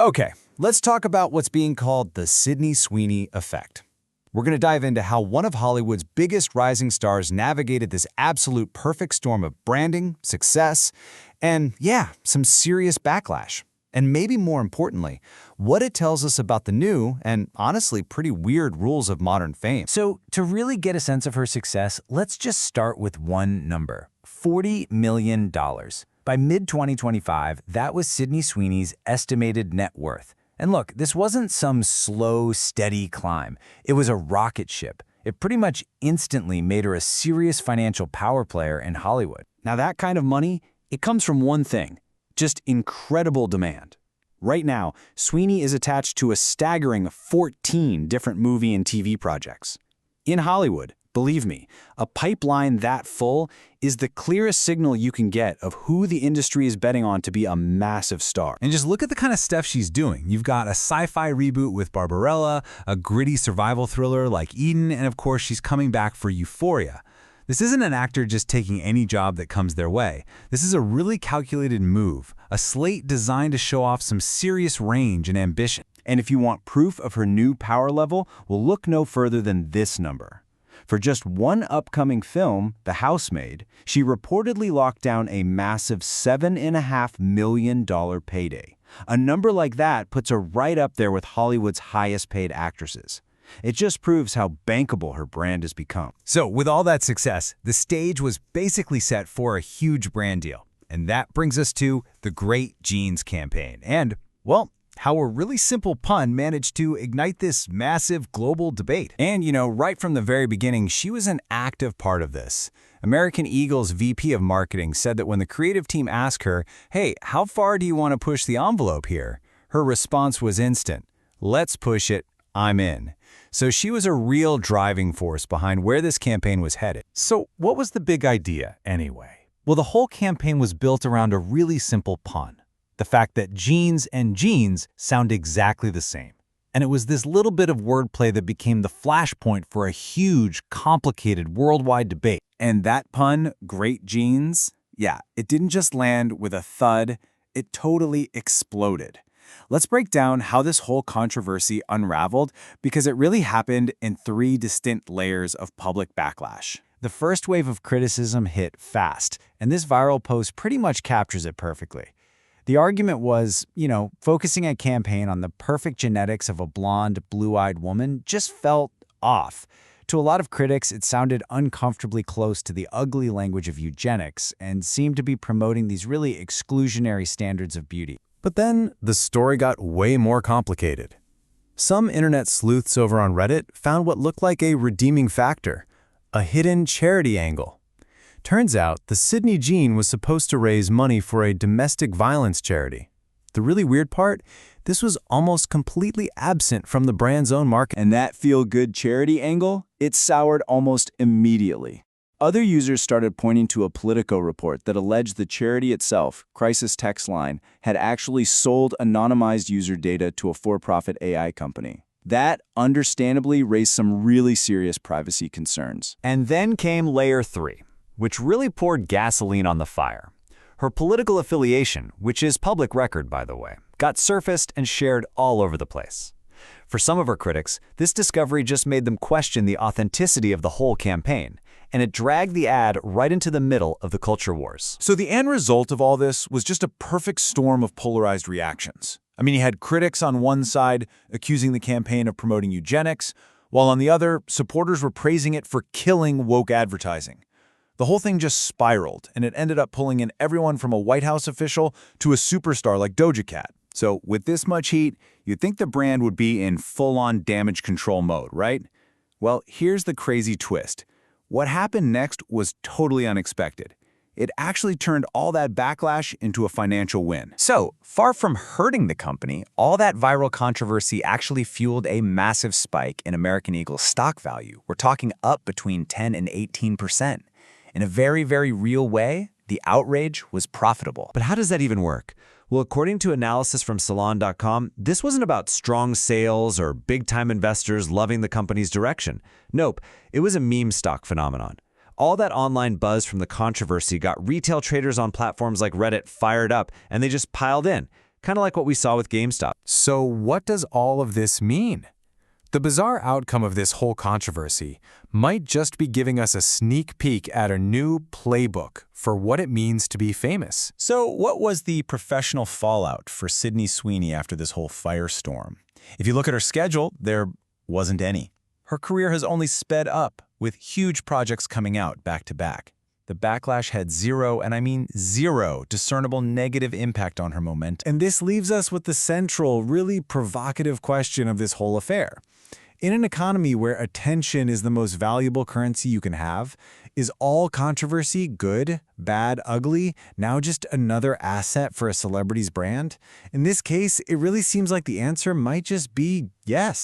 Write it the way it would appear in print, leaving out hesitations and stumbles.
Okay, let's talk about what's being called the Sydney Sweeney effect. We're going to dive into how one of Hollywood's biggest rising stars navigated this absolute perfect storm of branding, success, and yeah, some serious backlash. And maybe more importantly, what it tells us about the new and honestly pretty weird rules of modern fame. So to really get a sense of her success, let's just start with one number, $40 million. By mid-2025, that was Sydney Sweeney's estimated net worth. And look, this wasn't some slow, steady climb. It was a rocket ship. It pretty much instantly made her a serious financial power player in Hollywood. Now that kind of money, it comes from one thing, just incredible demand. Right now, Sweeney is attached to a staggering 14 different movie and TV projects. In Hollywood, believe me, a pipeline that full is the clearest signal you can get of who the industry is betting on to be a massive star. And just look at the kind of stuff she's doing. You've got a sci-fi reboot with Barbarella, a gritty survival thriller like Eden, and of course she's coming back for Euphoria. This isn't an actor just taking any job that comes their way. This is a really calculated move, a slate designed to show off some serious range and ambition. And if you want proof of her new power level, well, look no further than this number. For just one upcoming film, The Housemaid, she reportedly locked down a massive $7.5 million payday. A number like that puts her right up there with Hollywood's highest-paid actresses. It just proves how bankable her brand has become. So with all that success, the stage was basically set for a huge brand deal. And that brings us to the Great Jeans campaign. And, well, how a really simple pun managed to ignite this massive global debate. And, right from the very beginning, she was an active part of this. American Eagle's VP of marketing said that when the creative team asked her, hey, how far do you want to push the envelope here? Her response was instant. Let's push it. I'm in. So she was a real driving force behind where this campaign was headed. So what was the big idea, anyway? Well, the whole campaign was built around a really simple pun. The fact that jeans and jeans sound exactly the same. And it was this little bit of wordplay that became the flashpoint for a huge, complicated worldwide debate. And that pun, Great Jeans, yeah, it didn't just land with a thud, it totally exploded. Let's break down how this whole controversy unraveled because it really happened in 3 distinct layers of public backlash. The first wave of criticism hit fast, and this viral post pretty much captures it perfectly. The argument was, focusing a campaign on the perfect genetics of a blonde, blue-eyed woman just felt off. To a lot of critics, it sounded uncomfortably close to the ugly language of eugenics and seemed to be promoting these really exclusionary standards of beauty. But then the story got way more complicated. Some internet sleuths over on Reddit found what looked like a redeeming factor, a hidden charity angle. Turns out the Sydney jean was supposed to raise money for a domestic violence charity. The really weird part, this was almost completely absent from the brand's own marketing. And that feel-good charity angle, it soured almost immediately. Other users started pointing to a Politico report that alleged the charity itself, Crisis Text Line, had actually sold anonymized user data to a for-profit AI company. That, understandably, raised some really serious privacy concerns. And then came layer 3, which really poured gasoline on the fire. Her political affiliation, which is public record, by the way, got surfaced and shared all over the place. For some of her critics, this discovery just made them question the authenticity of the whole campaign, and it dragged the ad right into the middle of the culture wars. So the end result of all this was just a perfect storm of polarized reactions. I mean, you had critics on one side accusing the campaign of promoting eugenics, while on the other, supporters were praising it for killing woke advertising. The whole thing just spiraled, and it ended up pulling in everyone from a White House official to a superstar like Doja Cat. So with this much heat, you'd think the brand would be in full-on damage control mode, right? Well, here's the crazy twist. What happened next was totally unexpected. It actually turned all that backlash into a financial win. So, far from hurting the company, all that viral controversy actually fueled a massive spike in American Eagle's stock value. We're talking up between 10 and 18%. In a very, very real way, the outrage was profitable. But how does that even work? Well, according to analysis from Salon.com, this wasn't about strong sales or big-time investors loving the company's direction. Nope, it was a meme stock phenomenon. All that online buzz from the controversy got retail traders on platforms like Reddit fired up, and they just piled in. kind of like what we saw with GameStop. So what does all of this mean? The bizarre outcome of this whole controversy might just be giving us a sneak peek at a new playbook for what it means to be famous. So what was the professional fallout for Sydney Sweeney after this whole firestorm? If you look at her schedule, there wasn't any. Her career has only sped up, with huge projects coming out back to back. The backlash had zero, and I mean zero, discernible negative impact on her momentum. And this leaves us with the central, really provocative question of this whole affair. In an economy where attention is the most valuable currency you can have, is all controversy good, bad, ugly, now just another asset for a celebrity's brand? In this case, it really seems like the answer might just be yes.